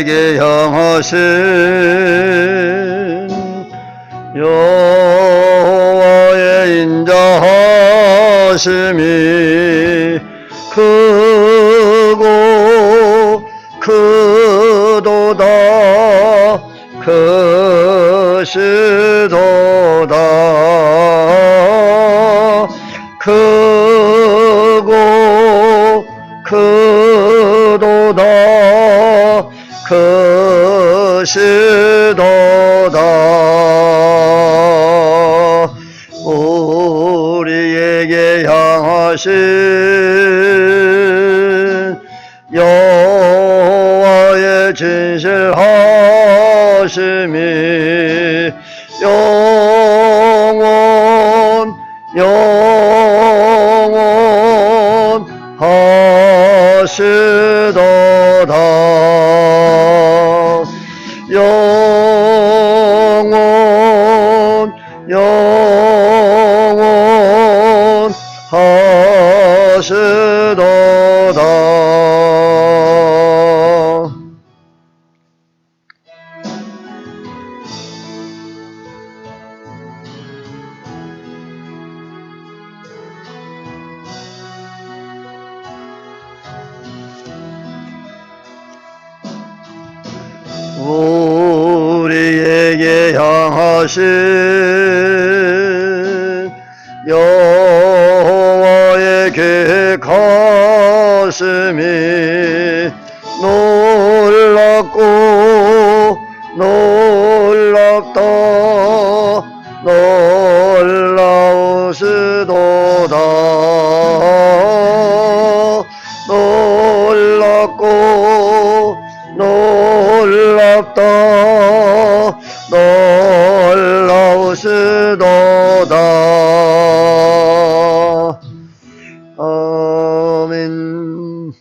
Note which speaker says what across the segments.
Speaker 1: 우리에게 향하신 여호와의 인자하심이 크고 크도다 크시도다 크고 크도다 크시도다 우리에게 향하신 여호와의 진실하심이 영원하시도다 영원하시도다 우리에게 향하신 여호와의 계획하심이 놀랍고 놀랍다 놀라우시도다 놀랍고 놀랍다 놀라우시도다 아멘.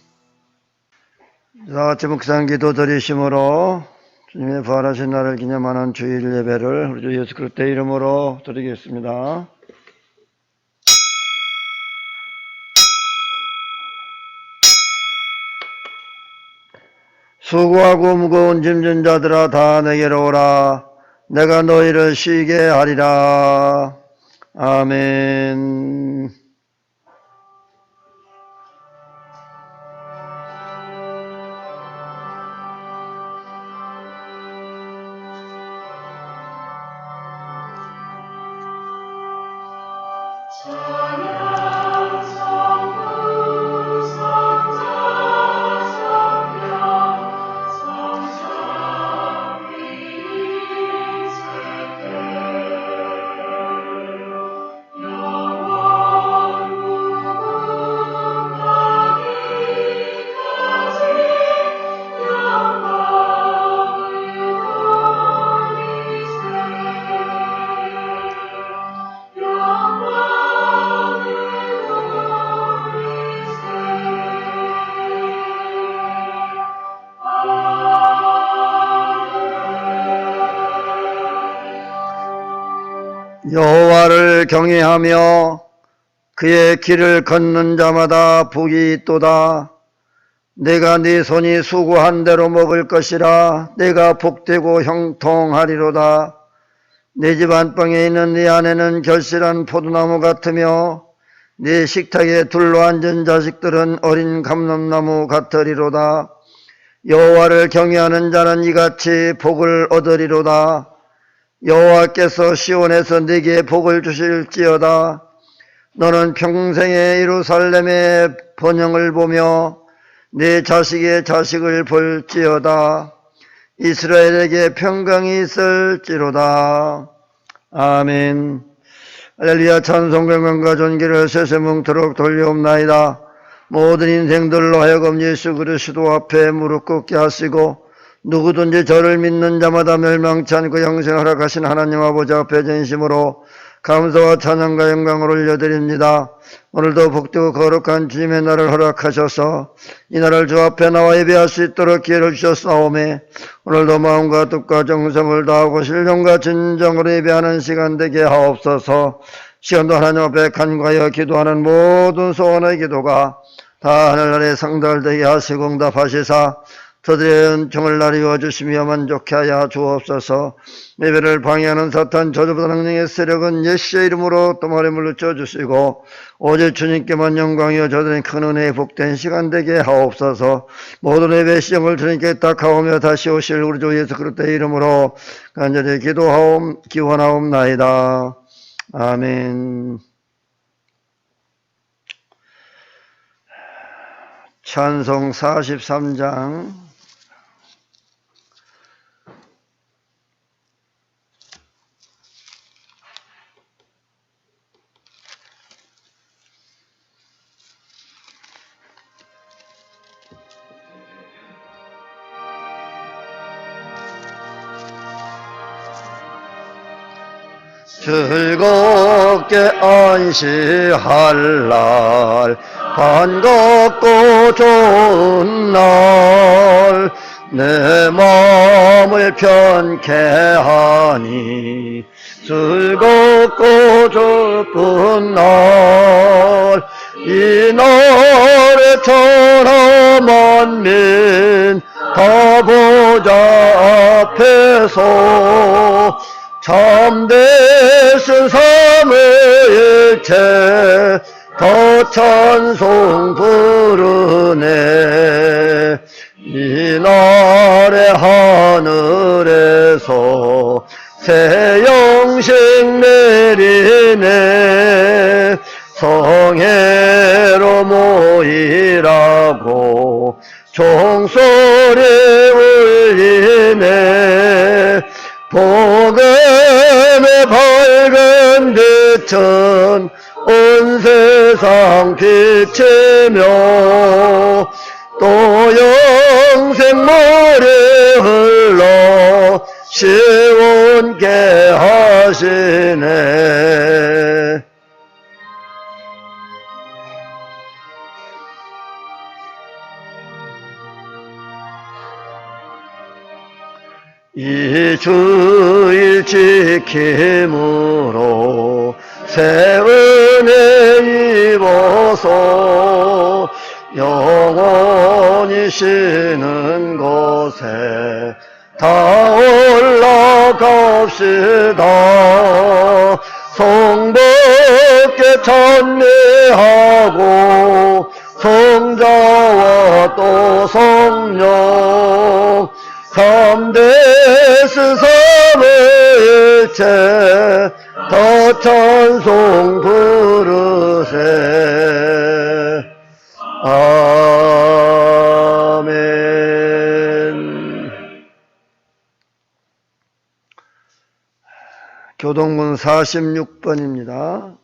Speaker 1: 자, 제목상 기도 드리심으로 주님의 부활하신 날을 기념하는 주일 예배를 우리 주 예수 그리스도의 이름으로 드리겠습니다. 수고하고 무거운 짐진 자들아 다 내게로 오라. 내가 너희를 쉬게 하리라. 아멘. 여호와를 경외하며 그의 길을 걷는 자마다 복이 있도다. 내가 네 손이 수고한 대로 먹을 것이라. 내가 복되고 형통하리로다. 내 집 안방에 있는 네 아내는 결실한 포도나무 같으며 네 식탁에 둘러앉은 자식들은 어린 감람나무 같으리로다. 여호와를 경외하는 자는 이같이 복을 얻으리로다. 여호와께서 시온에서 네게 복을 주실지어다. 너는 평생에 예루살렘의 번영을 보며 네 자식의 자식을 볼지어다. 이스라엘에게 평강이 있을지로다. 아멘. 할렐루야. 찬송 영광과 존귀를 세세뭉토록 돌려옵나이다. 모든 인생들로 하여금 예수 그리스도 앞에 무릎 꿇게 하시고 누구든지 저를 믿는 자마다 멸망치 않고 영생을 허락하신 하나님 아버지 앞에 진심으로 감사와 찬양과 영광을 올려드립니다. 오늘도 복되고 거룩한 주님의 날을 허락하셔서 이 날을 주 앞에 나와 예배할 수 있도록 기회를 주셨사오매 오늘도 마음과 뜻과 정성을 다하고 신령과 진정으로 예배하는 시간 되게 하옵소서. 시간도 하나님 앞에 간과하여 기도하는 모든 소원의 기도가 다 하늘나라에 상달되게 하시고 응답하시사 저들의 은총을 나리워 주시며 만족케 하여 주옵소서. 예배를 방해하는 사탄 저주보다 능력의 세력은 예수의 이름으로 또 말에 물리쳐 주시고 오직 주님께만 영광이여 저들의 큰 은혜에 복된 시간 되게 하옵소서. 모든 예배 시험을 주님께 딱하오며 다시 오실 우리 주 예수 그리스도의 이름으로 간절히 기원하옵나이다. 아멘. 찬송 43장. 즐겁게 안식할 날, 반갑고 좋은 날, 내 마음을 편케 하니 즐겁고 좋은 날, 이 날에 천하 만민 다 보좌 앞에서 참되신 삼위일체 더 찬송 부르네. 이날의 하늘에서 새 영식 내리네. 성회로 모이라고 종소리 울리네. 복음의 밝은 빛은 온 세상 비치며 또 영생물이 흘러 시원케 하시네. 이 주일 지킴으로 새 은혜 입어서 영원히 쉬는 곳에 다 올라갑시다. 성밖에 찬미하고 성자와 또 성령 삼대스 삼위일체 더 찬송 부르세. 아멘. 교동문 46번입니다.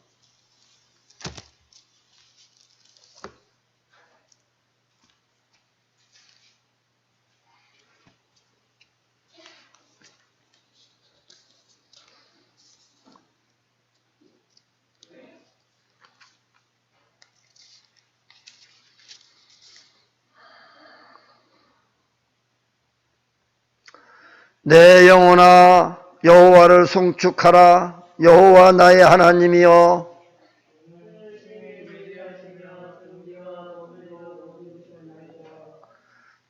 Speaker 1: 내 영혼아 여호와를 송축하라. 여호와 나의 하나님이여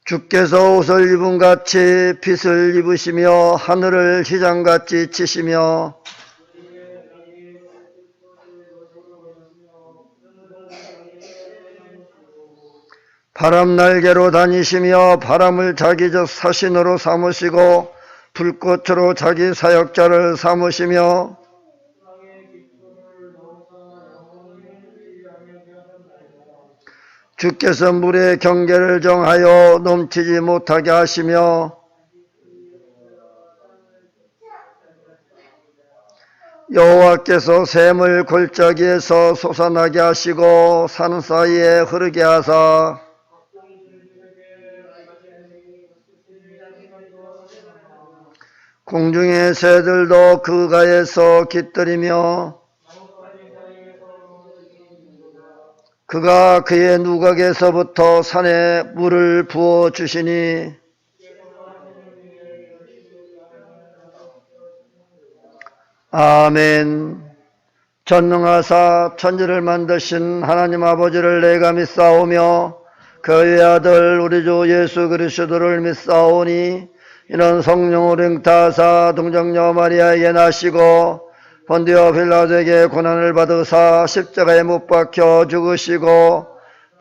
Speaker 1: 주께서 옷을 입음같이 빛을 입으시며 하늘을 휘장같이 치시며 바람 날개로 다니시며 바람을 자기 사신으로 삼으시고 불꽃으로 자기 사역자를 삼으시며 주께서 물의 경계를 정하여 넘치지 못하게 하시며 여호와께서 샘을 골짜기에서 솟아나게 하시고 산 사이에 흐르게 하사 공중의 새들도 그 가에서 깃들이며 그가 그의 누각에서부터 산에 물을 부어 주시니 아멘. 전능하사 천지를 만드신 하나님 아버지를 내가 믿사오며 그의 아들 우리 주 예수 그리스도를 믿사오니 이는 성령으로 잉타하사 동정녀 마리아에게 나시고 본디오 빌라도에게 고난을 받으사 십자가에 못 박혀 죽으시고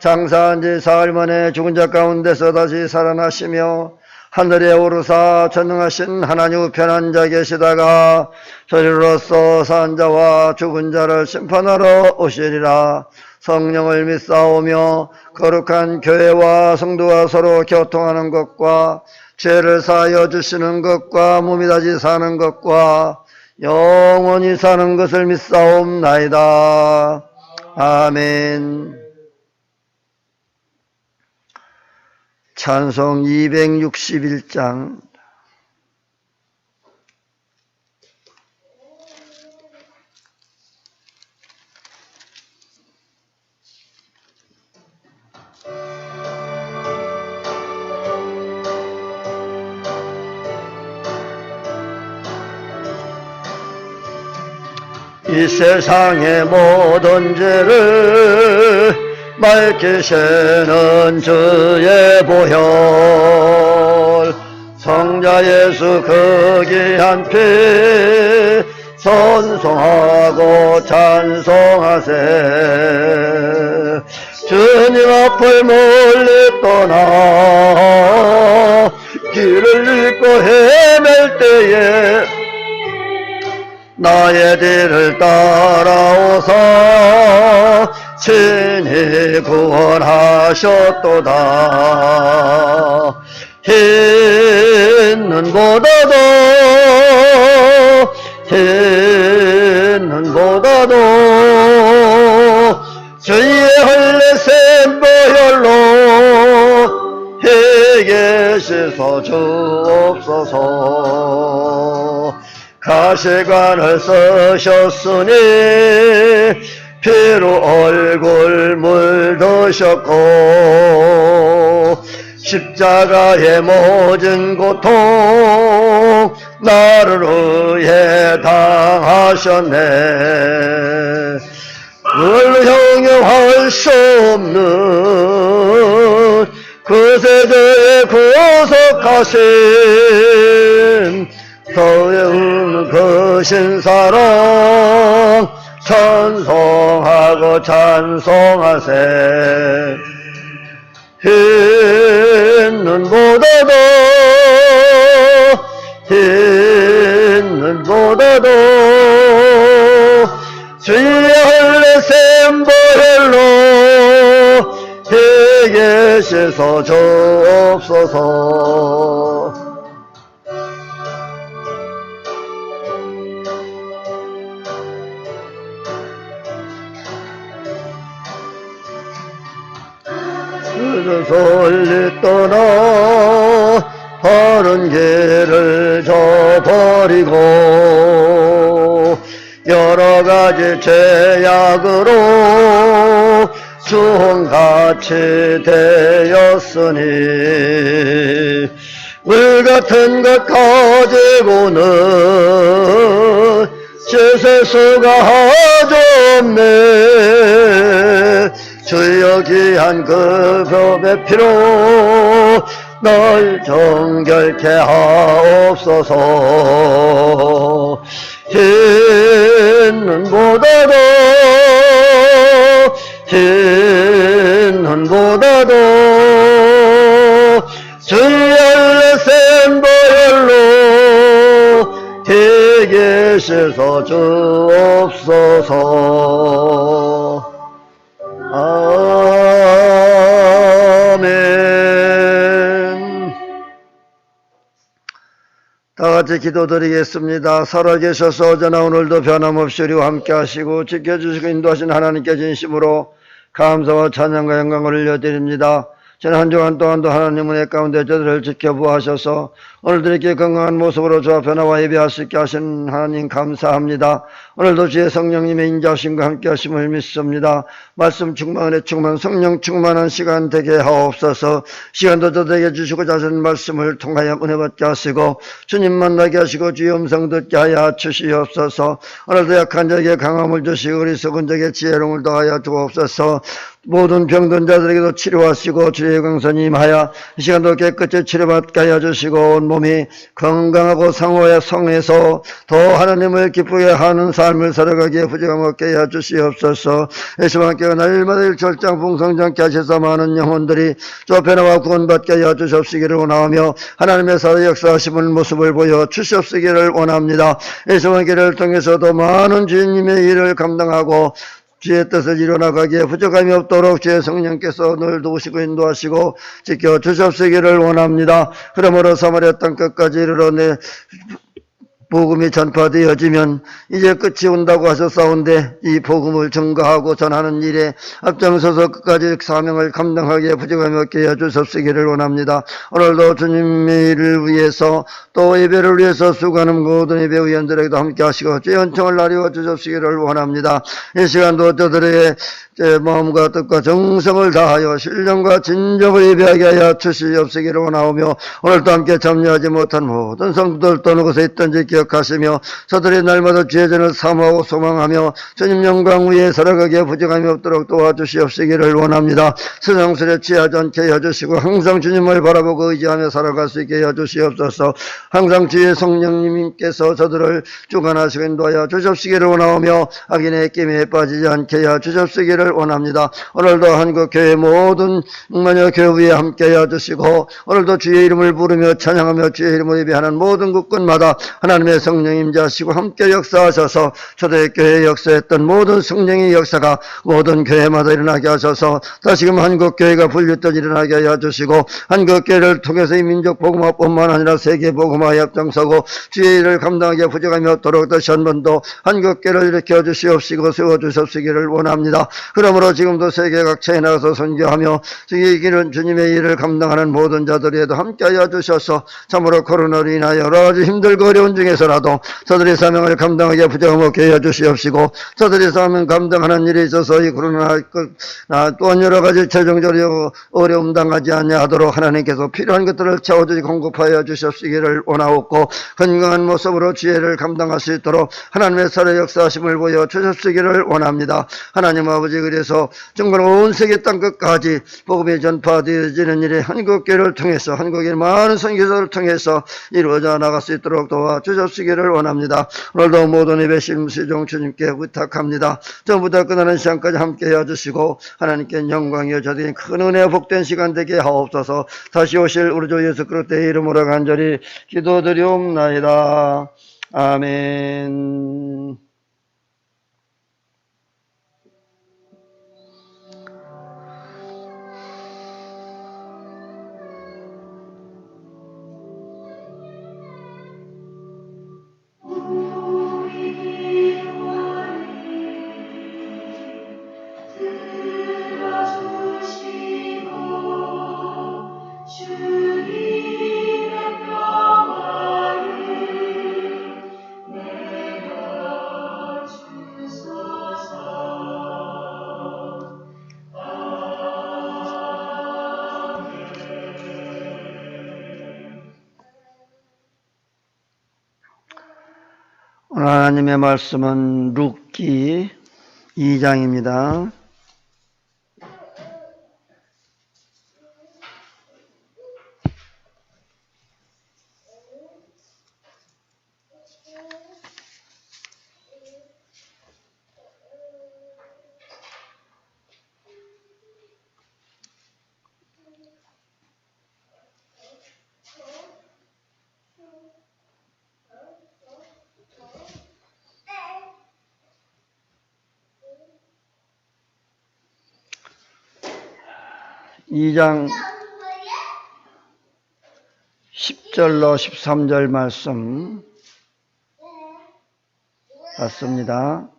Speaker 1: 장사한 지 사흘 만에 죽은 자 가운데서 다시 살아나시며 하늘에 오르사 전능하신 하나님 우편한 자 계시다가 저리로서 산 자와 죽은 자를 심판하러 오시리라. 성령을 믿사오며 거룩한 교회와 성도가 서로 교통하는 것과 죄를 사하여 주시는 것과 몸이 다시 사는 것과 영원히 사는 것을 믿사옵나이다. 아멘. 찬송 261장. 이 세상의 모든 죄를 밝히시는 주의 보혈, 성자 예수 그 귀한 피 선송하고 찬송하세. 주님 앞을 멀리 떠나 길을 잃고 헤맬 때에 나의 뒤를 따라오사 친히 구원하셨도다. 흰 눈보다도 주의 흘리신 보혈로 회개 씻어 주옵소서. 가시관을 쓰셨으니 피로 얼굴 물드셨고 십자가의 모든 고통 나를 위해 당하셨네. 그걸로 형용할 수 없는 그 세대의 구속하신 서의 그 신사랑 찬송하고 찬송하세. 흰 눈보다도 주의 흘리신 보혈로 회개 씻어 주옵소서. 멀리 떠나 바른 길을 저버리고 여러가지 죄악으로 주홍같이 되었으니 물같은 것 가지고는 씻을 수가 하지 없네. 주여 귀한 그 법의 피로 널 정결케 하옵소서. 흰 눈보다도 주의 흘리신 보혈로 회개 씻어 주옵소서. 아멘. 다같이 기도드리겠습니다. 살아계셔서 어제나 오늘도 변함없이 우리와 함께 하시고 지켜주시고 인도하신 하나님께 진심으로 감사와 찬양과 영광을 올려드립니다. 지난 한 주간 동안도 하나님은 내 가운데 저들을 지켜보하셔서 오늘도 이렇게 건강한 모습으로 저와 변화와 예배할 수 있게 하신 하나님 감사합니다. 오늘도 주의 성령님의 인자하심과 함께 하심을 믿습니다. 말씀 충만, 은혜 충만, 성령 충만한 시간 되게 하옵소서. 시간도 저에게 주시고 자신 말씀을 통하여 은혜 받게 하시고 주님 만나게 하시고 주의 음성 듣게 하여 주시옵소서. 오늘도 약한 자에게 강함을 주시고 어리석은 자에게 지혜로움을 더하여 주옵소서. 모든 병든 자들에게도 치료하시고 주의 강선이 임하여 이 시간도 깨끗이 치료받게 하여 주시고 온몸이 건강하고 상호에 성해서 더 하나님을 기쁘게 하는 삶을 살아가기에 부족함 없게 하여 주시옵소서. 예수와 함께 날마다 일절장 풍성장케 하셔서 많은 영혼들이 좁혀나와 구원받게 하여 주시옵시기를 원하며 하나님의 살아 역사하심을 모습을 보여 주시옵시기를 원합니다. 예수와 함께를 통해서도 많은 주님의 일을 감당하고 주의 뜻을 이뤄나가기에 부족함이 없도록 주의 성령께서 늘 도우시고 인도하시고 지켜주시옵시기를 원합니다. 그러므로 사마리아 땅 끝까지 이르러 내 복음이 전파되어지면 이제 끝이 온다고 하셨사온데 이 복음을 증거하고 전하는 일에 앞장서서 끝까지 사명을 감당하기에 부족함이 없게 하여 주옵시기를 원합니다. 오늘도 주님의 일을 위해서 또 예배를 위해서 수고하는 모든 예배 위원들에게도 함께 하시고 주의 은총을 나리워 주옵시기를 원합니다. 이 시간도 저들의 마음과 뜻과 정성을 다하여 신령과 진정을 예배하게 하여 주시옵시기를 원하오며 오늘도 함께 참여하지 못한 모든 성도들 어느 곳에 있든지 기억하시며 저들이 날마다 주의 전을 사모하고 소망하며 주님 영광 위에 살아가기에 부족함이 없도록 도와주시옵시기를 원합니다. 세상술에 취하지 않게 해주시고 항상 주님을 바라보고 의지하며 살아갈 수 있게 해주시옵소서. 항상 주의 성령님께서 저들을 주관하시고 인도하여 주시옵시기를 원하오며 악인의 끼임에 빠지지 않게 해주시옵시기를 원합니다. 오늘도 한국교회 모든 만여 교회에 함께 해주시고 오늘도 주의 이름을 부르며 찬양하며 주의 이름을 예배하는 모든 국군마다 하나님의 성령이 임재하시고 함께 역사하셔서 초대교회에 역사했던 모든 성령의 역사가 모든 교회마다 일어나게 하셔서 다시금 한국교회가 불렸던 일어나게 하여 주시고 한국교회를 통해서 이 민족 복음화뿐만 아니라 세계 복음화에 앞장서고 주의 일을 감당하기에 부족함이 없도록 다시 한 번 더 한국교회를 일으켜 주시옵시고 세워주시옵시기를 원합니다. 그러므로 지금도 세계 각처에 나가서 선교하며 이기는 주님의 일을 감당하는 모든 자들에도 함께하여 주셔서 참으로 코로나로 인하여 여러 가지 힘들고 어려운 중에서라도 저들의 사명을 감당하기에 부족함 없게 하여 주시옵시고 저들의 사명 감당하는 일에 있어서 이 코로나 또한 여러 가지 재정적으로 어려움 당하지 아니하도록 하나님께서 필요한 것들을 채워주시 공급하여 주시옵시기를 원하옵고 건강한 모습으로 지혜를 감당할 수 있도록 하나님의 살아 역사하심을 보여 주시옵시기를 원합니다. 하나님 아버지 그래서 정말 온 세계 땅끝까지 복음이 전파되어지는 일에 한국교회를 통해서 한국의 많은 선교사를 통해서 이루어져 나갈 수 있도록 도와주시기를 원합니다. 오늘도 모든 예배 심시종 주님께 부탁합니다. 전부터 끝나는 시간까지 함께 해주시고 하나님께 영광이여 저들이 큰 은혜 복된 시간 되게 하옵소서. 다시 오실 우리 주 예수 그리스도의 이름으로 간절히 기도드리옵나이다. 아멘. 오늘 하나님의 말씀은 룻기 2장입니다. 이 장 10절로 13절 말씀 봤습니다.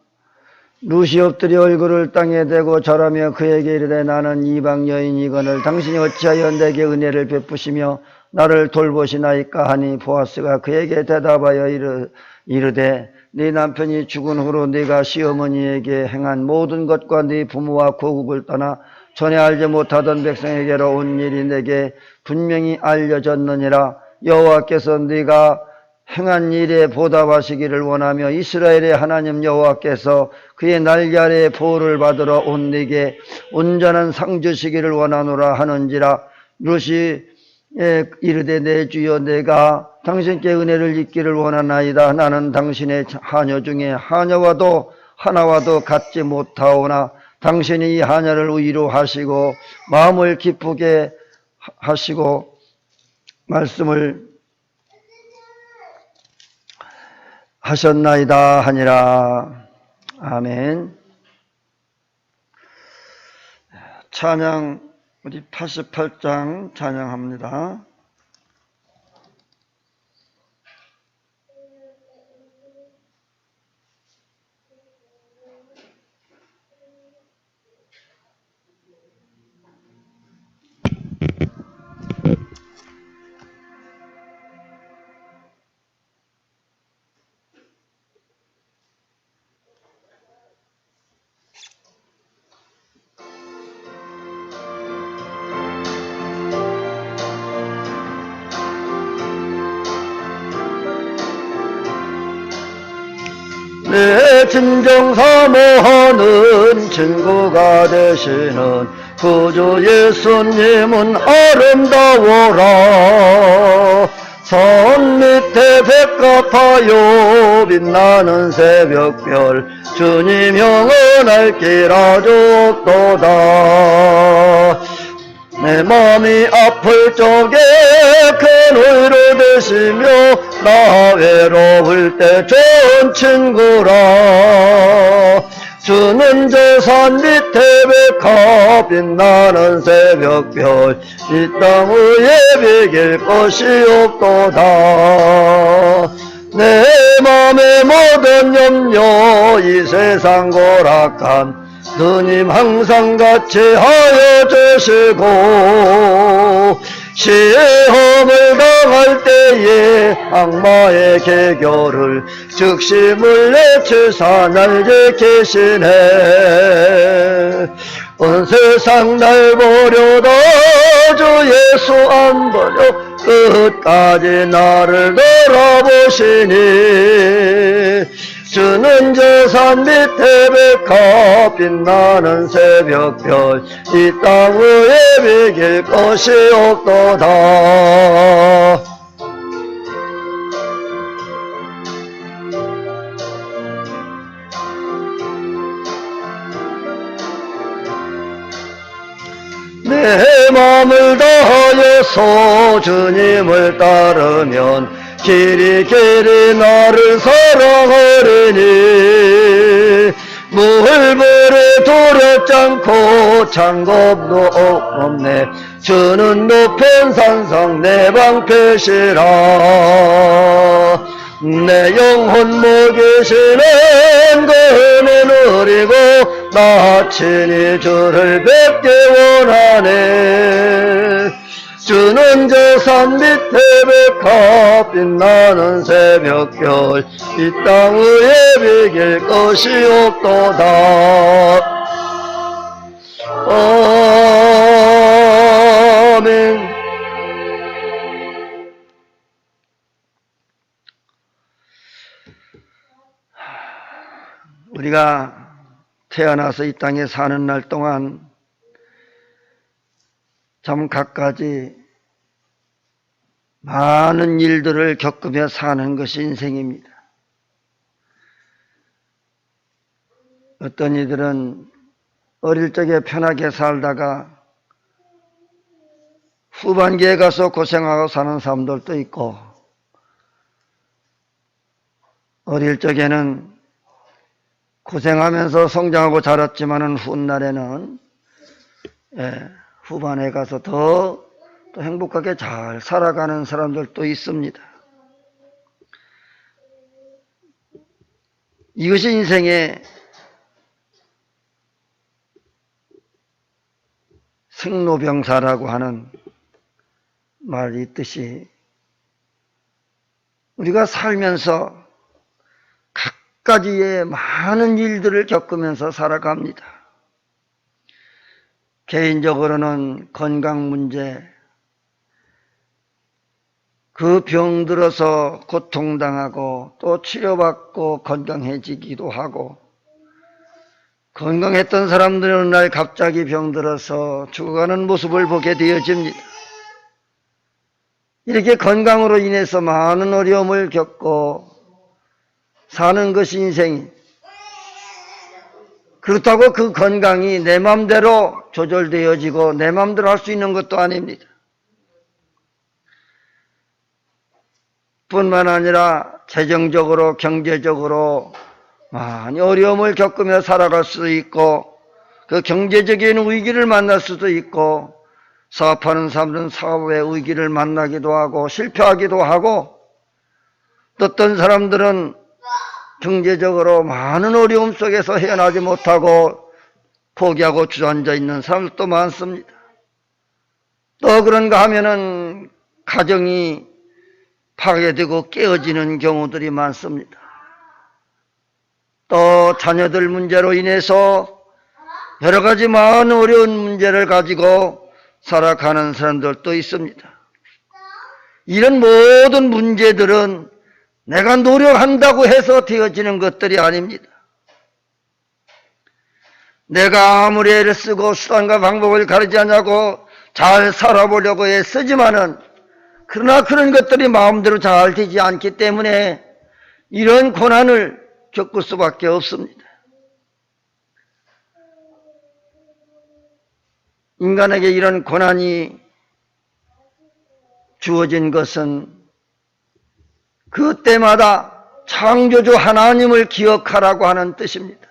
Speaker 1: 룻이 엎드려 얼굴을 땅에 대고 절하며 그에게 이르되 나는 이방 여인이거늘 당신이 어찌하여 내게 은혜를 베푸시며 나를 돌보시나이까 하니 보아스가 그에게 대답하여 이르되 네 남편이 죽은 후로 네가 시어머니에게 행한 모든 것과 네 부모와 고국을 떠나 전에 알지 못하던 백성에게로 온 일이 내게 분명히 알려졌느니라. 여호와께서 네가 행한 일에 보답하시기를 원하며 이스라엘의 하나님 여호와께서 그의 날개 아래에 보호를 받으러 온 네게 온전한 상 주시기를 원하노라 하는지라. 룻이 이르되 내 주여 내가 당신께 은혜를 입기를 원하나이다. 나는 당신의 하녀 중에 하녀와도 하나와도 같지 못하오나 당신이 이 하녀를 의로 하시고 마음을 기쁘게 하시고 말씀을 하셨나이다 하니라. 아멘. 찬양 우리 88장 찬양합니다. 내 진정 사모하는 친구가 되시는 구주 예수님은 아름다워라. 산 밑에 백합하여 빛나는 새벽별 주님 영원할 길 아주 없도다. 내 마음이 아플 적에 큰 위로 되시며 나 외로울 때 좋은 친구라. 주는 저 산 밑에 백합 빛나는 새벽별 이 땅 위에 비길 것이 없도다. 내 맘의 모든 염려 이 세상 고락한 주님 항상 같이 하여 주시고 시험을 당할 때에 악마의 계교를 즉시 물리치사 날 지키시네. 온 세상 날 보려다 주 예수 안 버려 끝까지 나를 돌아보시니. 주는 저 산 밑에 백합 빛나는 새벽별 이 땅 위에 비길 것이 없도다. 내 맘을 다하여서 주님을 따르면 길이 나를 사랑하리니. 물불에 두렵지 않고 창겁도 없네. 주는 높은 산성 내 방패시라. 내 영혼 먹이시는 그 은혜 누리고 나 친히 주를 뵙기 원하네. 주는 저 산 밑에 백합 빛나는 새벽별 이 땅 위에 비길 것이 없도다. 아멘. 우리가 태어나서 이 땅에 사는 날 동안 참 갖가지 많은 일들을 겪으며 사는 것이 인생입니다. 어떤 이들은 어릴 적에 편하게 살다가 후반기에 가서 고생하고 사는 사람들도 있고, 어릴 적에는 고생하면서 성장하고 자랐지만은 훗날에는 후반에 가서 더 행복하게 잘 살아가는 사람들도 있습니다. 이것이 인생의 생로병사라고 하는 말이 있듯이 우리가 살면서 가지의 많은 일들을 겪으면서 살아갑니다. 개인적으로는 건강 문제, 그 병들어서 고통당하고 또 치료받고 건강해지기도 하고, 건강했던 사람들은 어느 날 갑자기 병들어서 죽어가는 모습을 보게 되어집니다. 이렇게 건강으로 인해서 많은 어려움을 겪고 사는 것이 인생이, 그렇다고 그 건강이 내 마음대로 조절되어지고 내 마음대로 할 수 있는 것도 아닙니다. 뿐만 아니라 재정적으로 경제적으로 많이 어려움을 겪으며 살아갈 수도 있고, 그 경제적인 위기를 만날 수도 있고, 사업하는 사람들은 사업의 위기를 만나기도 하고 실패하기도 하고, 또 어떤 사람들은 경제적으로 많은 어려움 속에서 헤어나지 못하고 포기하고 주저앉아 있는 사람들도 많습니다. 또 그런가 하면은 가정이 파괴되고 깨어지는 경우들이 많습니다. 또 자녀들 문제로 인해서 여러 가지 많은 어려운 문제를 가지고 살아가는 사람들도 있습니다. 이런 모든 문제들은 내가 노력한다고 해서 되어지는 것들이 아닙니다. 내가 아무리 애를 쓰고 수단과 방법을 가리지 않냐고 잘 살아보려고 애쓰지만은, 그러나 그런 것들이 마음대로 잘 되지 않기 때문에 이런 고난을 겪을 수밖에 없습니다. 인간에게 이런 고난이 주어진 것은 그때마다 창조주 하나님을 기억하라고 하는 뜻입니다.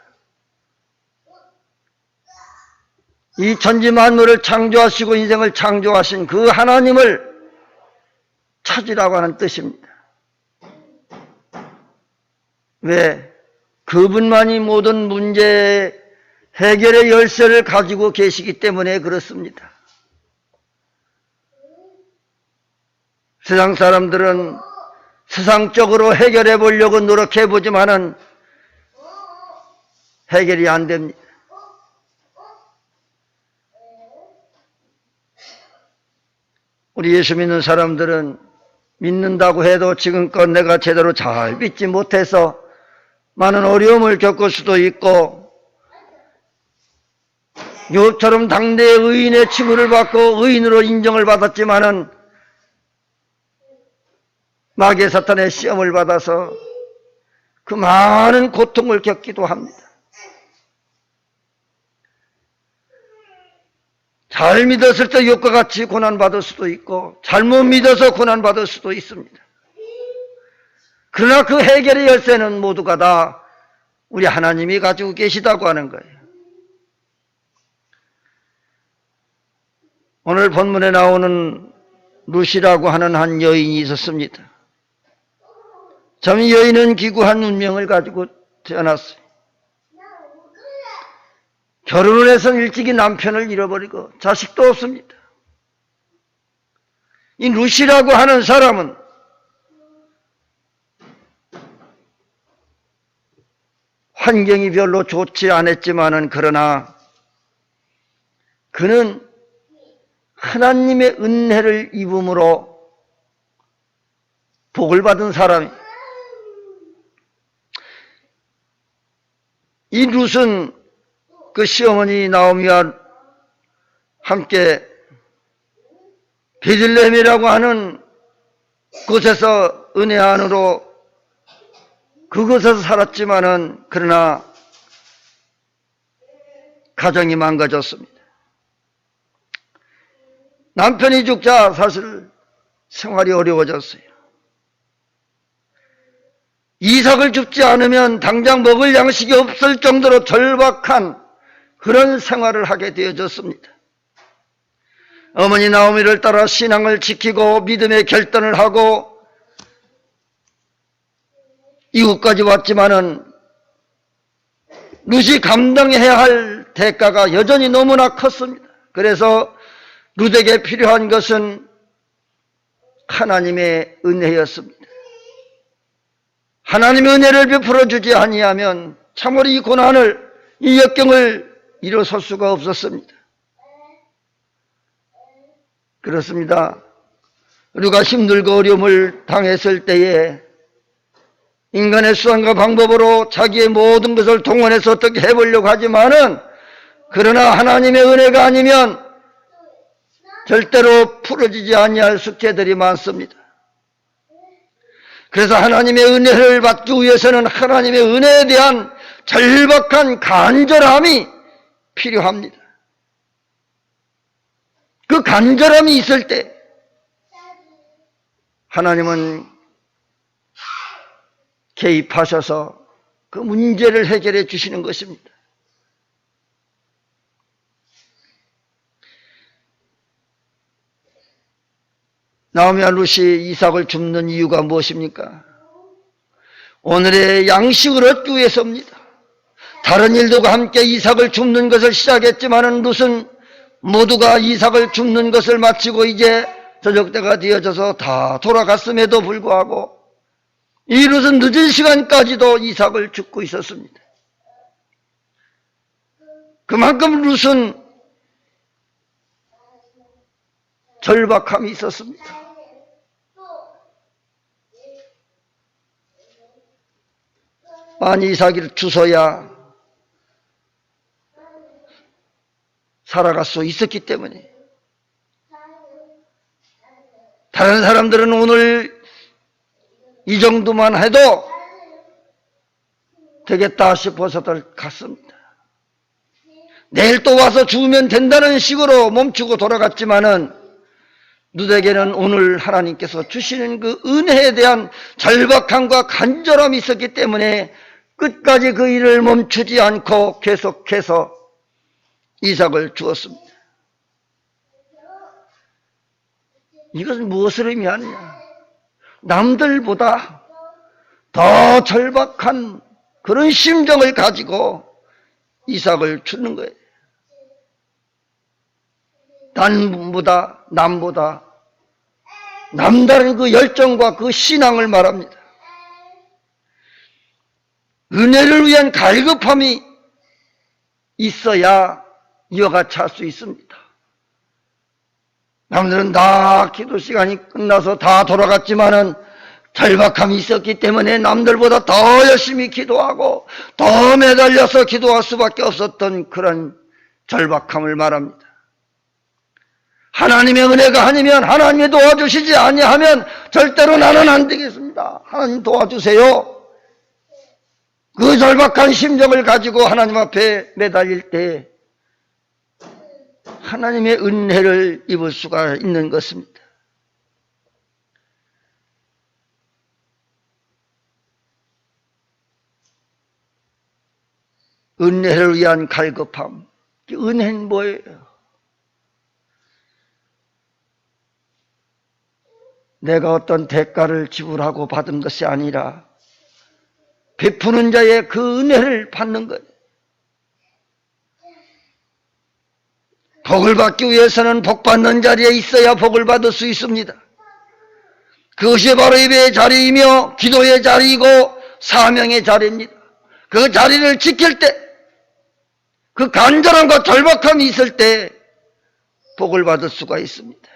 Speaker 1: 이 천지만물을 창조하시고 인생을 창조하신 그 하나님을 찾으라고 하는 뜻입니다. 왜? 그분만이 모든 문제 해결의 열쇠를 가지고 계시기 때문에 그렇습니다. 세상 사람들은 세상적으로 해결해 보려고 노력해 보지만은 해결이 안 됩니다. 우리 예수 믿는 사람들은 믿는다고 해도 지금껏 내가 제대로 잘 믿지 못해서 많은 어려움을 겪을 수도 있고, 욥처럼 당대의 의인의 칭호를 받고 의인으로 인정을 받았지만은 마귀의 사탄의 시험을 받아서 그 많은 고통을 겪기도 합니다. 잘 믿었을 때 욥과 같이 고난받을 수도 있고, 잘못 믿어서 고난받을 수도 있습니다. 그러나 그 해결의 열쇠는 모두가 다 우리 하나님이 가지고 계시다고 하는 거예요. 오늘 본문에 나오는 루시라고 하는 한 여인이 있었습니다. 참 여인은 기구한 운명을 가지고 태어났어요. 결혼을 해서 일찍이 남편을 잃어버리고 자식도 없습니다. 이 루시라고 하는 사람은 환경이 별로 좋지 않았지만은, 그러나 그는 하나님의 은혜를 입음으로 복을 받은 사람이에요. 이 룻은 그 시어머니 나오미와 함께 베들레헴이라고 하는 곳에서 은혜 안으로 그곳에서 살았지만은, 그러나 가정이 망가졌습니다. 남편이 죽자 사실 생활이 어려워졌어요. 이삭을 줍지 않으면 당장 먹을 양식이 없을 정도로 절박한 그런 생활을 하게 되어졌습니다. 어머니 나오미를 따라 신앙을 지키고 믿음의 결단을 하고 이곳까지 왔지만은 룻이 감당해야 할 대가가 여전히 너무나 컸습니다. 그래서 룻에게 필요한 것은 하나님의 은혜였습니다. 하나님의 은혜를 베풀어 주지 아니하면 참으로 이 고난을, 이 역경을 일어설 수가 없었습니다. 그렇습니다. 우리가 힘들고 어려움을 당했을 때에 인간의 수단과 방법으로 자기의 모든 것을 동원해서 어떻게 해보려고 하지만은, 그러나 하나님의 은혜가 아니면 절대로 풀어지지 아니할 숙제들이 많습니다. 그래서 하나님의 은혜를 받기 위해서는 하나님의 은혜에 대한 절박한 간절함이 필요합니다. 그 간절함이 있을 때 하나님은 개입하셔서 그 문제를 해결해 주시는 것입니다. 나오미와 룻이 이삭을 줍는 이유가 무엇입니까? 오늘의 양식을 얻기 위해서입니다. 다른 일들과 함께 이삭을 줍는 것을 시작했지만 룻은 모두가 이삭을 줍는 것을 마치고 이제 저녁 때가 되어져서 다 돌아갔음에도 불구하고 이 룻은 늦은 시간까지도 이삭을 줍고 있었습니다. 그만큼 룻은 절박함이 있었습니다. 많이 이삭을 주서야 살아갈 수 있었기 때문에. 다른 사람들은 오늘 이 정도만 해도 되겠다 싶어서들 갔습니다. 내일 또 와서 죽으면 된다는 식으로 멈추고 돌아갔지만은 룻에게는 오늘 하나님께서 주시는 그 은혜에 대한 절박함과 간절함이 있었기 때문에 끝까지 그 일을 멈추지 않고 계속해서 이삭을 주었습니다. 이것은 무엇을 의미하느냐? 남들보다 더 절박한 그런 심정을 가지고 이삭을 주는 거예요. 남보다 남다른 그 열정과 그 신앙을 말합니다. 은혜를 위한 갈급함이 있어야 이어가 찰 수 있습니다. 남들은 다 기도 시간이 끝나서 다 돌아갔지만은 절박함이 있었기 때문에 남들보다 더 열심히 기도하고 더 매달려서 기도할 수밖에 없었던 그런 절박함을 말합니다. 하나님의 은혜가 아니면, 하나님이 도와주시지 아니하면 절대로 나는 안 되겠습니다. 하나님 도와주세요. 그 절박한 심정을 가지고 하나님 앞에 매달릴 때 하나님의 은혜를 입을 수가 있는 것입니다. 은혜를 위한 갈급함. 은혜는 뭐예요? 내가 어떤 대가를 지불하고 받은 것이 아니라 베푸는 자의 그 은혜를 받는 거예요. 복을 받기 위해서는 복 받는 자리에 있어야 복을 받을 수 있습니다. 그것이 바로 예배의 자리이며 기도의 자리이고 사명의 자리입니다. 그 자리를 지킬 때, 그 간절함과 절박함이 있을 때 복을 받을 수가 있습니다.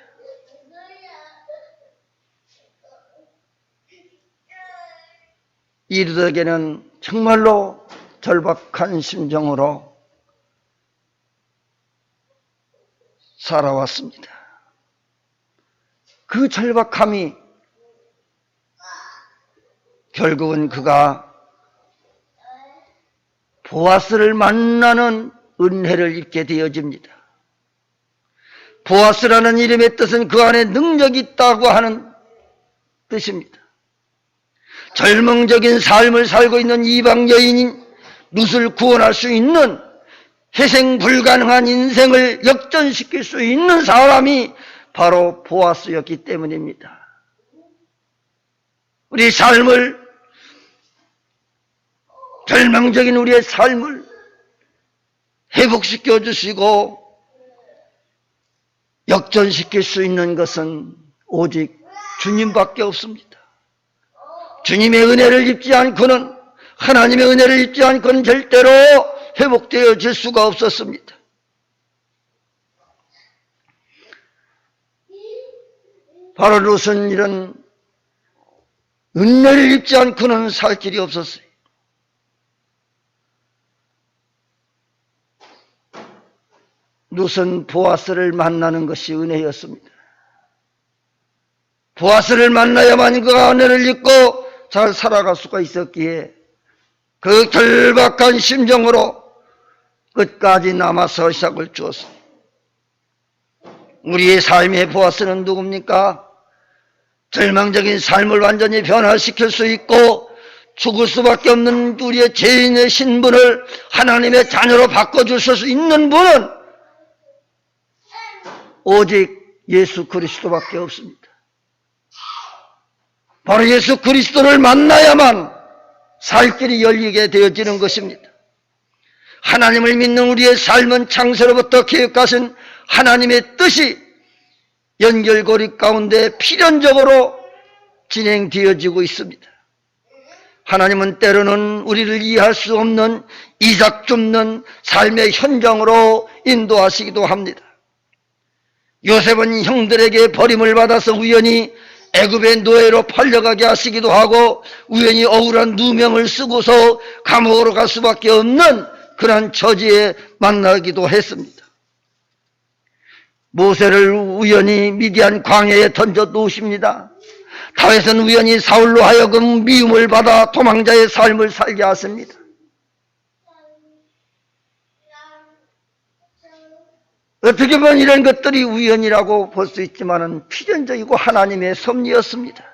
Speaker 1: 이 룻에게는 정말로 절박한 심정으로 살아왔습니다. 그 절박함이 결국은 그가 보아스를 만나는 은혜를 입게 되어집니다. 보아스라는 이름의 뜻은 그 안에 능력이 있다고 하는 뜻입니다. 절망적인 삶을 살고 있는 이방 여인인 룻을 구원할 수 있는, 희생 불가능한 인생을 역전시킬 수 있는 사람이 바로 보아스였기 때문입니다. 우리 삶을, 절망적인 우리의 삶을 회복시켜 주시고 역전시킬 수 있는 것은 오직 주님밖에 없습니다. 주님의 은혜를 입지 않고는, 하나님의 은혜를 입지 않고는 절대로 회복되어질 수가 없었습니다. 바로 롯은 이런 은혜를 입지 않고는 살 길이 없었어요. 롯은 보아스를 만나는 것이 은혜였습니다. 보아스를 만나야만 그가 은혜를 입고 잘 살아갈 수가 있었기에 그 절박한 심정으로 끝까지 남아서 시작을 주었습니다. 우리의 삶의 보아스는 누굽니까? 절망적인 삶을 완전히 변화시킬 수 있고 죽을 수밖에 없는 우리의 죄인의 신분을 하나님의 자녀로 바꿔주실 수 있는 분은 오직 예수 그리스도밖에 없습니다. 바로 예수 그리스도를 만나야만 살 길이 열리게 되어지는 것입니다. 하나님을 믿는 우리의 삶은 창세로부터 계획하신 하나님의 뜻이 연결고리 가운데 필연적으로 진행되어지고 있습니다. 하나님은 때로는 우리를 이해할 수 없는 이삭 줍는 삶의 현장으로 인도하시기도 합니다. 요셉은 형들에게 버림을 받아서 우연히 애굽의 노예로 팔려가게 하시기도 하고 우연히 억울한 누명을 쓰고서 감옥으로 갈 수밖에 없는 그런 처지에 만나기도 했습니다. 모세를 우연히 미디안 광야에 던져 놓으십니다. 다윗은 우연히 사울로 하여금 미움을 받아 도망자의 삶을 살게 하십니다. 어떻게 보면 이런 것들이 우연이라고 볼 수 있지만 필연적이고 하나님의 섭리였습니다.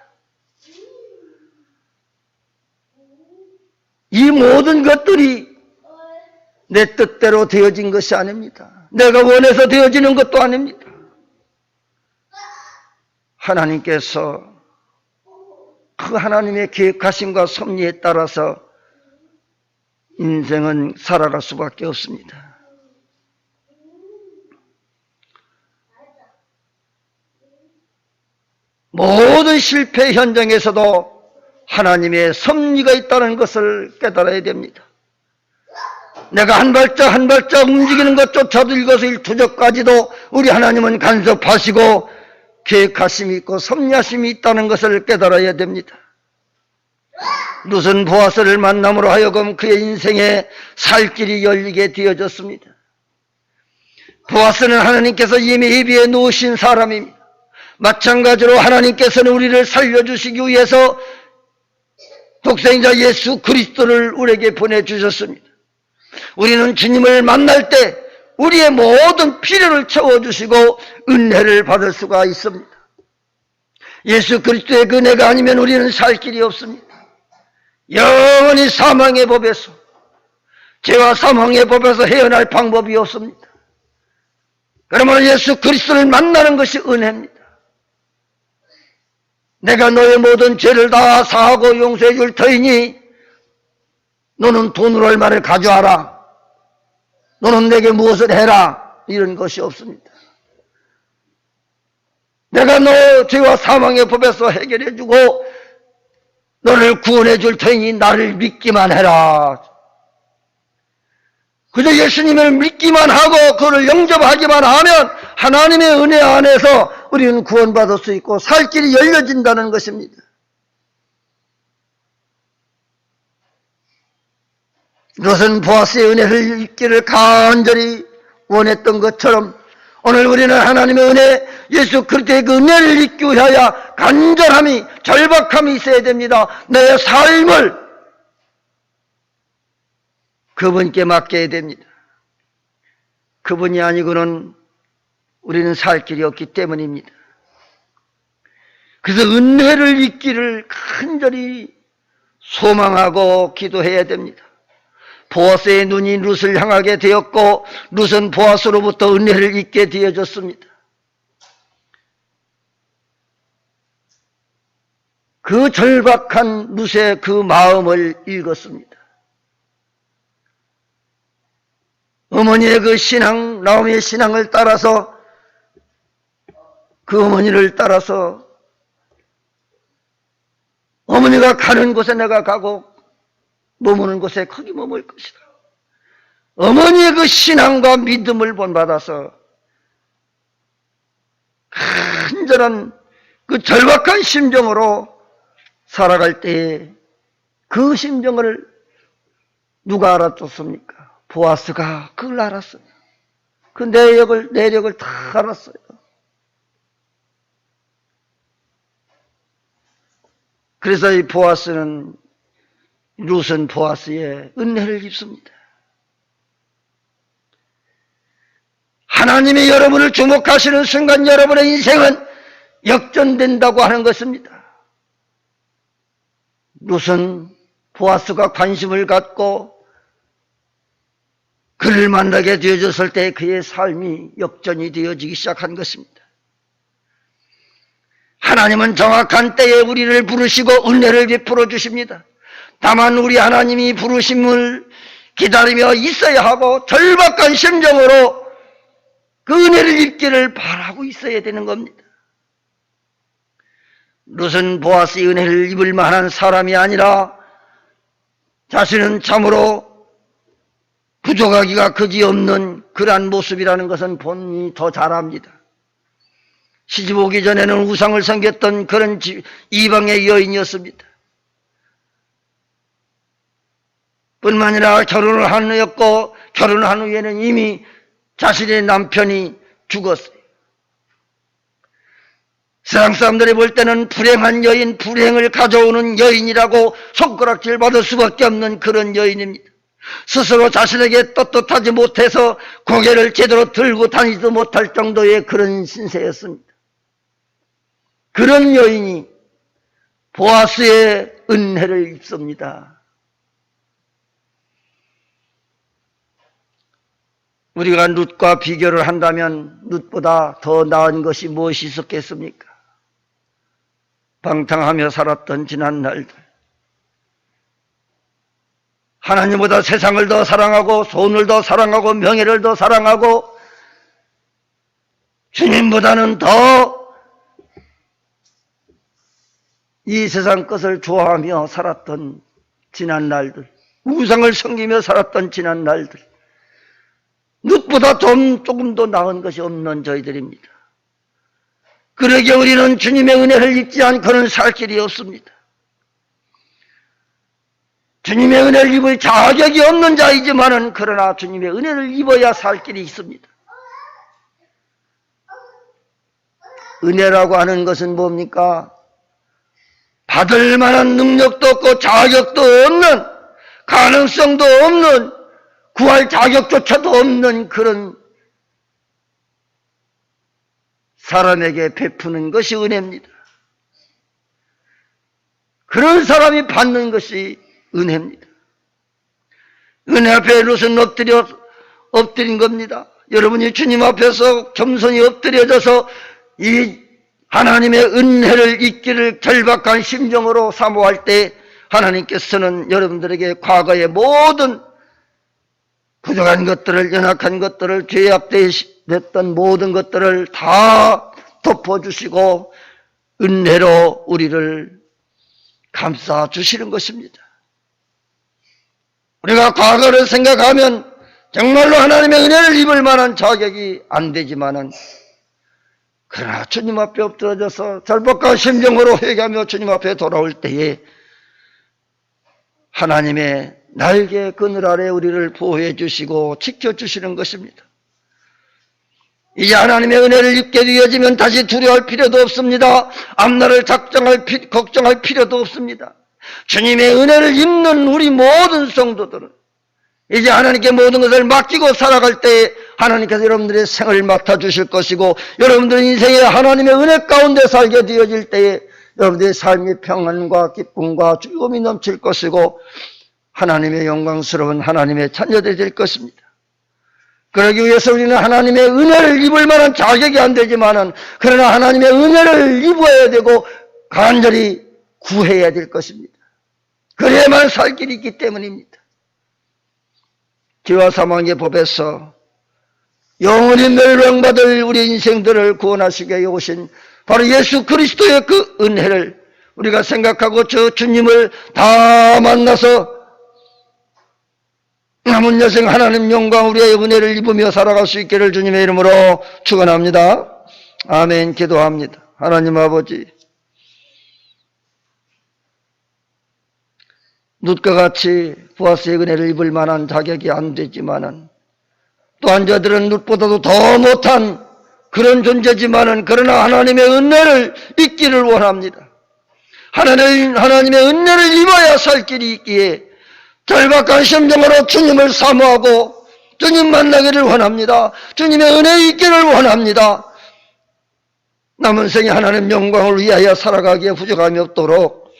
Speaker 1: 이 모든 것들이 내 뜻대로 되어진 것이 아닙니다. 내가 원해서 되어지는 것도 아닙니다. 하나님께서 그 하나님의 계획하심과 섭리에 따라서 인생은 살아갈 수밖에 없습니다. 모든 실패 현장에서도 하나님의 섭리가 있다는 것을 깨달아야 됩니다. 내가 한 발짝 한 발짝 움직이는 것조차도 일거수일투족까지도 우리 하나님은 간섭하시고 계획하심이 있고 섭리하심이 있다는 것을 깨달아야 됩니다. 롯은 보아스를 만남으로 하여금 그의 인생에 살 길이 열리게 되어졌습니다. 보아스는 하나님께서 이미 예비해 놓으신 사람입니다. 마찬가지로 하나님께서는 우리를 살려주시기 위해서 독생자 예수 그리스도를 우리에게 보내주셨습니다. 우리는 주님을 만날 때 우리의 모든 필요를 채워주시고 은혜를 받을 수가 있습니다. 예수 그리스도의 그 은혜가 아니면 우리는 살 길이 없습니다. 영원히 사망의 법에서, 죄와 사망의 법에서 헤어날 방법이 없습니다. 그러면 예수 그리스도를 만나는 것이 은혜입니다. 내가 너의 모든 죄를 다 사하고 용서해 줄 터이니 너는 돈을 얼마를 가져와라, 너는 내게 무엇을 해라, 이런 것이 없습니다. 내가 너 죄와 사망의 법에서 해결해 주고 너를 구원해 줄 터이니 나를 믿기만 해라. 그저 예수님을 믿기만 하고 그를 영접하기만 하면 하나님의 은혜 안에서 우리는 구원받을 수 있고 살 길이 열려진다는 것입니다. 롯은 보아스의 은혜를 입기를 간절히 원했던 것처럼 오늘 우리는 하나님의 은혜, 예수 그리스도의 그 은혜를 입기 위하여 간절함이, 절박함이 있어야 됩니다. 내 삶을 그분께 맡겨야 됩니다. 그분이 아니고는 우리는 살 길이 없기 때문입니다. 그래서 은혜를 입기를 간절히 소망하고 기도해야 됩니다. 보아스의 눈이 룻을 향하게 되었고 룻은 보아스로부터 은혜를 입게 되어졌습니다. 그 절박한 룻의 그 마음을 읽었습니다. 어머니의 그 신앙, 나오미의 신앙을 따라서 그 어머니를 따라서 어머니가 가는 곳에 내가 가고 머무는 곳에 거기 머물 것이다. 어머니의 그 신앙과 믿음을 본받아서 간절한 그 절박한 심정으로 살아갈 때에 그 심정을 누가 알아줬습니까? 보아스가 그걸 알았어요. 그 내력을 다 알았어요. 그래서 이 보아스는 룻은 보아스의 은혜를 입습니다. 하나님이 여러분을 주목하시는 순간 여러분의 인생은 역전된다고 하는 것입니다. 룻은 보아스가 관심을 갖고 그를 만나게 되어졌을 때 그의 삶이 역전이 되어지기 시작한 것입니다. 하나님은 정확한 때에 우리를 부르시고 은혜를 베풀어 주십니다. 다만 우리 하나님이 부르심을 기다리며 있어야 하고 절박한 심정으로 그 은혜를 입기를 바라고 있어야 되는 겁니다. 룻은 보아스의 은혜를 입을 만한 사람이 아니라 자신은 참으로 부족하기가 그지없는 그러한 모습이라는 것은 본인이 더 잘 압니다. 시집 오기 전에는 우상을 섬겼던 그런 이방의 여인이었습니다. 뿐만 아니라 결혼을 하였고 결혼을 한 후에는 이미 자신의 남편이 죽었어요. 세상 사람들이 볼 때는 불행한 여인, 불행을 가져오는 여인이라고 손가락질 받을 수밖에 없는 그런 여인입니다. 스스로 자신에게 떳떳하지 못해서 고개를 제대로 들고 다니지도 못할 정도의 그런 신세였습니다. 그런 여인이 보아스의 은혜를 입습니다. 우리가 룻과 비교를 한다면 룻보다 더 나은 것이 무엇이 있었겠습니까? 방탕하며 살았던 지난 날들, 하나님보다 세상을 더 사랑하고 돈을 더 사랑하고 명예를 더 사랑하고 주님보다는 더 이 세상 것을 좋아하며 살았던 지난 날들, 우상을 섬기며 살았던 지난 날들, 룻보다 조금 더 나은 것이 없는 저희들입니다. 그러기에 우리는 주님의 은혜를 입지 않고는 살 길이 없습니다. 주님의 은혜를 입을 자격이 없는 자이지만은 그러나 주님의 은혜를 입어야 살 길이 있습니다. 은혜라고 하는 것은 뭡니까? 받을 만한 능력도 없고 자격도 없는, 가능성도 없는, 구할 자격조차도 없는 그런 사람에게 베푸는 것이 은혜입니다. 그런 사람이 받는 것이 은혜입니다. 은혜 앞에 룻은 엎드린 겁니다. 여러분이 주님 앞에서 겸손히 엎드려져서 이 하나님의 은혜를 잊기를 절박한 심정으로 사모할 때 하나님께서는 여러분들에게 과거의 모든 부족한 것들을, 연약한 것들을, 죄악됐던 모든 것들을 다 덮어주시고 은혜로 우리를 감싸주시는 것입니다. 우리가 과거를 생각하면 정말로 하나님의 은혜를 입을 만한 자격이 안 되지만은, 그러나 주님 앞에 엎드려져서 절박한 심정으로 회개하며 주님 앞에 돌아올 때에 하나님의 날개 그늘 아래 우리를 보호해 주시고 지켜주시는 것입니다. 이제 하나님의 은혜를 입게 되어지면 다시 두려워할 필요도 없습니다. 앞날을 걱정할 필요도 없습니다. 주님의 은혜를 입는 우리 모든 성도들은 이제 하나님께 모든 것을 맡기고 살아갈 때에 하나님께서 여러분들의 생을 맡아주실 것이고, 여러분들의 인생에 하나님의 은혜 가운데 살게 되어질 때에 여러분들의 삶이 평안과 기쁨과 즐거움이 넘칠 것이고 하나님의 영광스러운 하나님의 자녀들이 될 것입니다. 그러기 위해서 우리는 하나님의 은혜를 입을 만한 자격이 안 되지만은, 그러나 하나님의 은혜를 입어야 되고 간절히 구해야 될 것입니다. 그래야만 살 길이 있기 때문입니다. 죄와 사망의 법에서 영원히 멸망받을 우리 인생들을 구원하시게 오신 바로 예수 그리스도의 그 은혜를 우리가 생각하고 저 주님을 다 만나서 남은 여생 하나님 영광 우리의 은혜를 입으며 살아갈 수 있기를 주님의 이름으로 축원합니다. 아멘. 기도합니다. 하나님 아버지, 룻과 같이 보아스의 은혜를 입을 만한 자격이 안 되지만은 또한 저들은 룻보다도 더 못한 그런 존재지만은 그러나 하나님의 은혜를 입기를 원합니다. 하나님의 은혜를 입어야 살 길이 있기에 절박한 심정으로 주님을 사모하고 주님 만나기를 원합니다. 주님의 은혜 있기를 원합니다. 남은 생에 하나님 영광을 위하여 살아가기에 부족함이 없도록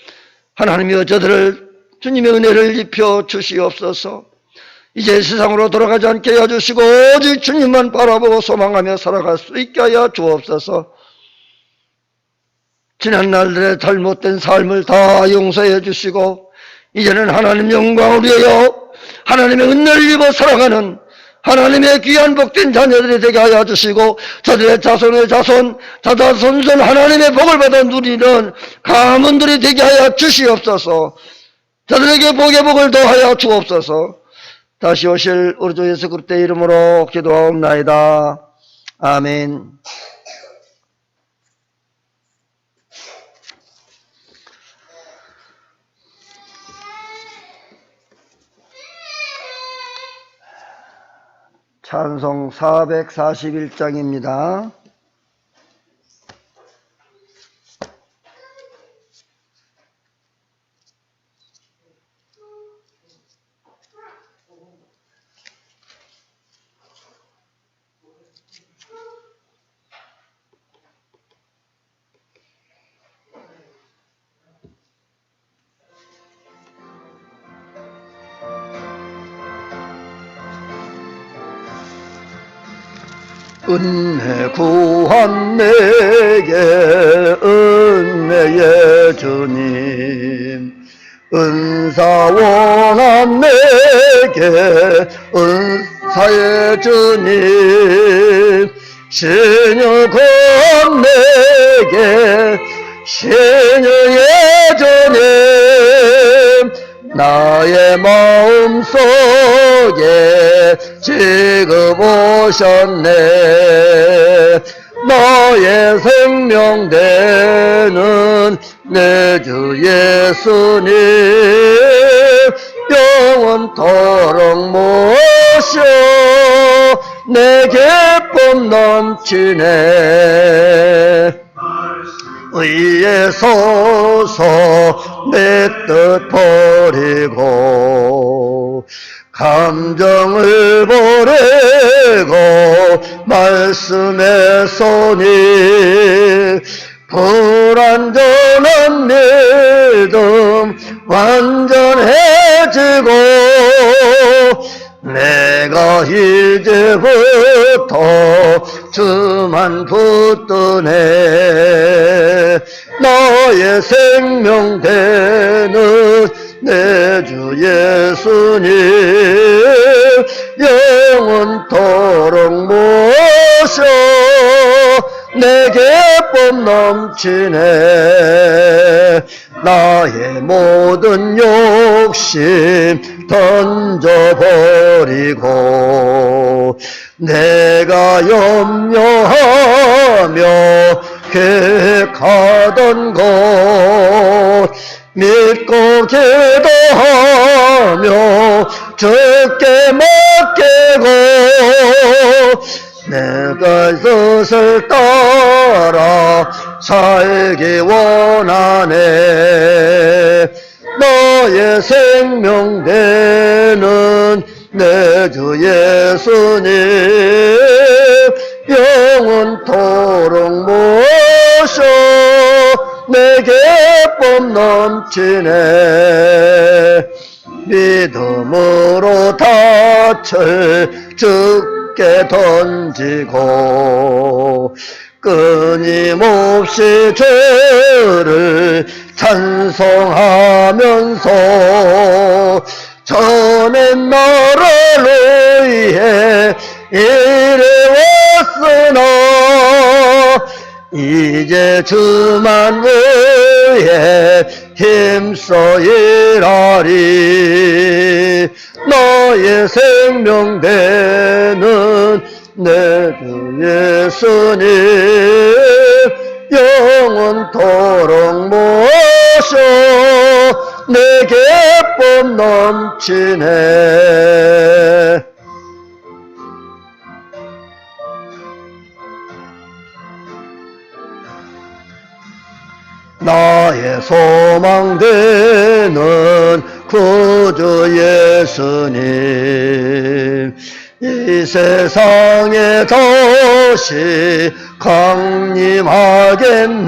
Speaker 1: 하나님이여 저들을 주님의 은혜를 입혀 주시옵소서. 이제 세상으로 돌아가지 않게 해주시고 오직 주님만 바라보고 소망하며 살아갈 수 있게 하여 주옵소서. 지난 날들의 잘못된 삶을 다 용서해 주시고 이제는 하나님 영광을 위하여 하나님의 은혜를 입어 살아가는 하나님의 귀한 복된 자녀들이 되게 하여 주시고 저들의 자손의 자손 자자손손 하나님의 복을 받아 누리는 가문들이 되게 하여 주시옵소서. 저들에게 복의 복을 더하여 주옵소서. 다시 오실 우리 주 예수 그리스도의 이름으로 기도하옵나이다. 아멘. 찬송 441장입니다. 은혜 구한 내게 은혜의 주님 은사 원한 내게 은사의 주님 신유 구한 내게 신유의 주님 나의 마음속에 지금 오셨네. 나의 생명 되는 내 주 예수님 영원토록 모셔 내 기쁨 넘치네. 의에 서서 내 뜻 버리고 감정을 버리고 말씀에 손이 불완전한 믿음 완전해지고 내가 이제부터 주만 붙드네. 나의 생명 되는 내 주 예수님 영원토록 모셔 내 기쁨 넘치네. 나의 모든 욕심 던져버리고 내가 염려하며 계획하던 것 믿고 기도하며 주께 맡기고 내가 뜻을 따라 살기 원하네. 너의 생명 되는 내 주 예수님 영원토록 모셔 내 기쁨 넘치네. 믿음으로 닻을 주께 던지고 끊임없이 주를 찬송하면서 전엔 나를 위해 이래왔으나 이제 주만 주에 힘써 일하리. 나의 생명 되는 내 주 예수님 영원토록 모셔 내게 법 넘치네. 나의 소망 되는 구주 예수님 이 세상에 다시 강림하겠네.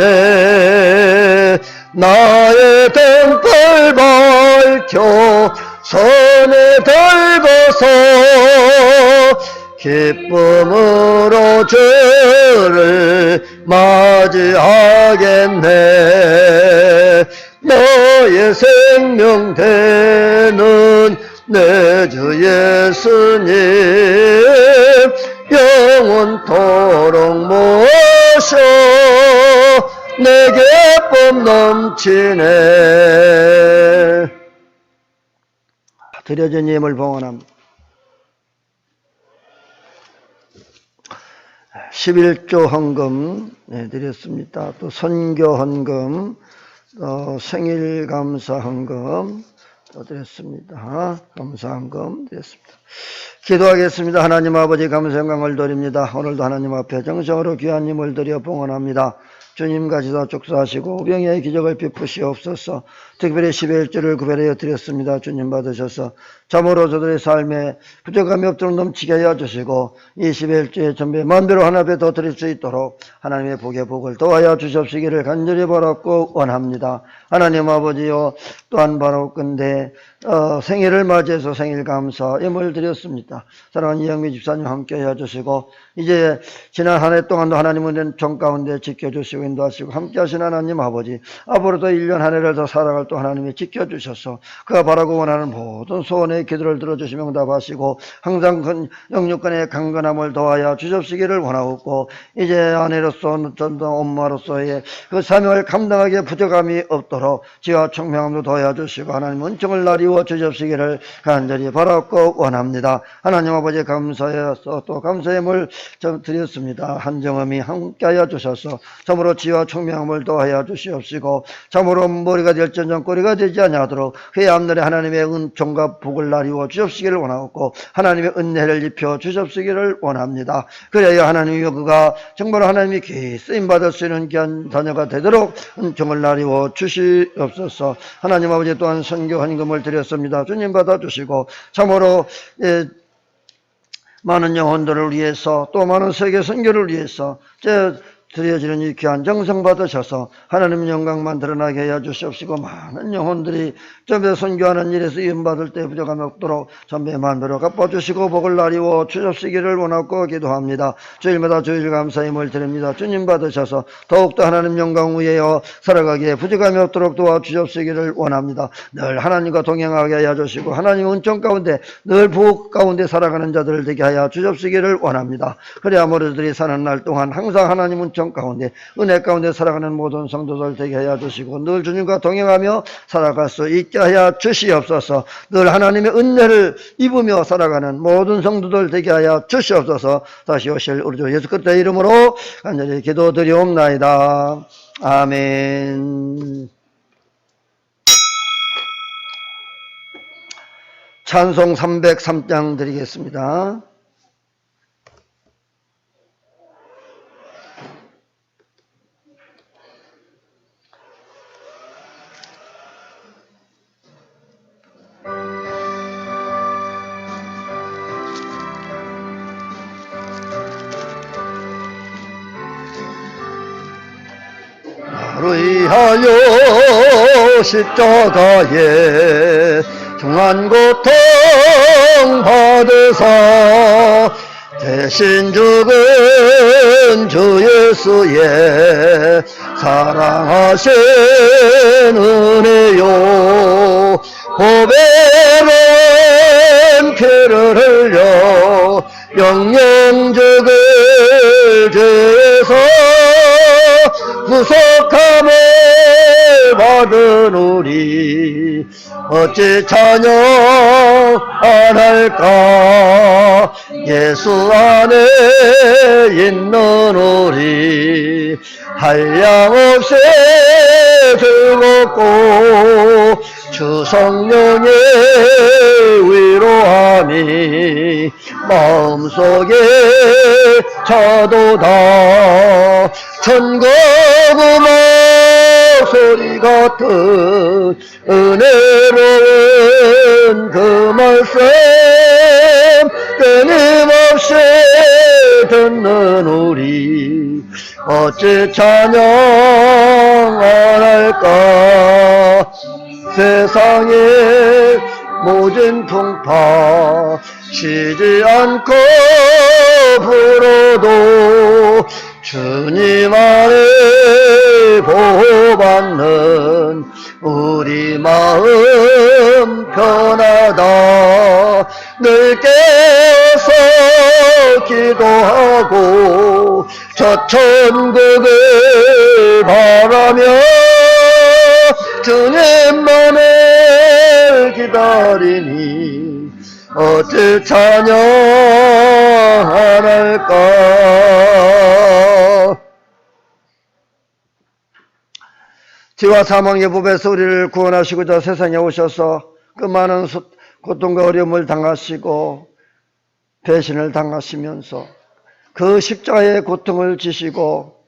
Speaker 1: 나의 등불 밝혀 손에 들고서 기쁨으로 주를 맞이하겠네. 너의 생명 되는 내 주 예수님 영원토록 모셔 내게 법 넘치네. 드려진 예물 봉헌합니다. 11조 헌금 드렸습니다. 또 선교 헌금, 생일 감사 헌금 드렸습니다. 감사 헌금 드렸습니다. 기도하겠습니다. 하나님 아버지 감사 영광을 드립니다. 오늘도 하나님 앞에 정성으로 귀한 힘을 드려 봉헌합니다. 주님같이 다 족사하시고 병의 기적을 베푸시옵소서. 특별히 11조를 구별하여 드렸습니다. 주님 받으셔서 참으로 저들의 삶에 부족함이 없도록 넘치게 하여 주시고 이 11조의 전배 만배로 하나님께 더 드릴 수 있도록 하나님의 복의 복을 더하여 주시옵시기를 간절히 바랐고 원합니다. 하나님 아버지요, 또한 바라건대 생일을 맞이해서 생일 감사 예물 드렸습니다. 사랑하는 이영미 집사님 함께 해주시고 이제 지난 한 해 동안도 하나님은 정 가운데 지켜주시고 인도하시고 함께 하신 하나님 아버지, 앞으로도 1년 한 해를 더 살아갈 또 하나님이 지켜주셔서 그가 바라고 원하는 모든 소원의 기도를 들어주시며 응답하시고 항상 영육간의 강건함을 더하여 주십시기를 원하고 이제 아내로서 전도 엄마로서의 그 사명을 감당하기에 부족함이 없도록 지혜와 총명함도 더하여 주시고 하나님 은총을 나리워 주십시기를 간절히 바라고 원합니다. 하나님 아버지 감사해서 또 감사의 물 드렸습니다. 한정음이 함께하여 주셔서 참으로 지혜와 총명함을 더하여 주시옵시고 참으로 머리가 될전전 꼬리가 되지 아니하도록 그의 앞날에 하나님의 은총과 복을 나리워 주십시기를 원하고 하나님의 은혜를 입혀 주십시기를 원합니다. 그래야 하나님이여 그가 정말 하나님이 귀히 쓰임받을 수 있는 귀한 자녀가 되도록 은총을 나리워 주시옵소서. 하나님 아버지 또한 선교 헌금을 드렸습니다. 주님 받아주시고 참으로 많은 영혼들을 위해서 또 많은 세계 선교를 위해서 드려지는 이 귀한 정성 받으셔서 하나님 영광만 드러나게 하여 주시옵시고 많은 영혼들이 전배 선교하는 일에서 이음받을 때 부족함이 없도록 전배 만배로 갚아주시고 복을 나리워 주십시기를 원하고 기도합니다. 주일마다 주일 감사힘을 드립니다. 주님 받으셔서 더욱더 하나님 영광 위에여 살아가기에 부족함이 없도록 도와주십시기를 원합니다. 늘 하나님과 동행하게 하여 주시고 하나님 은총 가운데 늘 복 가운데 살아가는 자들을 되게 하여 주십시기를 원합니다. 그래야 모두들이 사는 날 동안 항상 하나님 은총 가운데 은혜 가운데 살아가는 모든 성도들 되게 하여 주시고 늘 주님과 동행하며 살아갈 수 있게 하여 주시옵소서. 늘 하나님의 은혜를 입으며 살아가는 모든 성도들 되게 하여 주시옵소서. 다시 오실 우리 주 예수 그리스도의 이름으로 간절히 기도드리옵나이다. 아멘. 찬송 303장 드리겠습니다. 나를 위하여 십자가에 중한 고통 받으사 대신 죽은 주 예수의 사랑하신 은혜요 보배로운 피를 흘려 영영 죽을 죄에서 구속함을 받은 우리 어찌 찬양 안 할까. 예수 안에 있는 우리 한량없이 즐겁고 주 성령의 위로함이 마음속에 차도다. 천국의 목소리 같은 은혜로운 그 말씀 끊임없이 듣는 우리 어찌 찬양 안 할까. 세상의 모진 풍파 쉬지 않고 불어도 주님 안에 보호받는 우리 마음 편하다. 늘 깨서 기도하고 저 천국을 바라며 주님만을 기다리니 어찌 찬양 안 할까. 죄와 사망의 법에서 우리를 구원하시고자 세상에 오셔서 그 많은 고통과 어려움을 당하시고 배신을 당하시면서 그 십자가의 고통을 지시고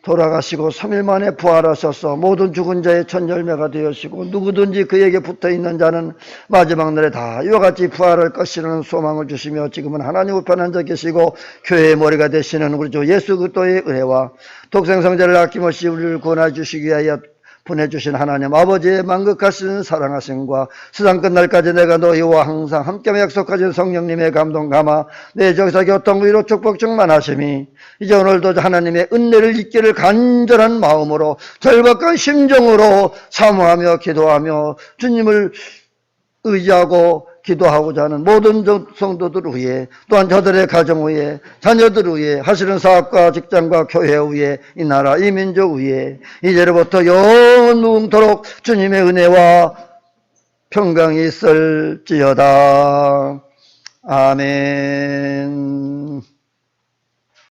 Speaker 1: 돌아가시고 3일 만에 부활하셔서 모든 죽은 자의 첫 열매가 되었시고 누구든지 그에게 붙어있는 자는 마지막 날에 다 이와 같이 부활할 것이라는 소망을 주시며 지금은 하나님 우편 앉아 계시고 교회의 머리가 되시는 우리 주 예수 그리스도의 은혜와 독생성자를 아낌없이 우리를 구원해 주시기 위하여 보내주신 하나님 아버지의 만극하신 사랑하심과 세상 끝날까지 내가 너희와 항상 함께 약속하신 성령님의 감동 감화 내 정사 교통 위로 축복 충만하심이 이제 오늘도 하나님의 은혜를 잊기를 간절한 마음으로 절박한 심정으로 사모하며 기도하며 주님을 의지하고 기도하고자 하는 모든 성도들 위해 또한 저들의 가정 위에 자녀들 위에 하시는 사업과 직장과 교회 위에 이 나라 이 민족 위에 이제로부터 영원 무궁토록 주님의 은혜와 평강이 있을지어다. 아멘.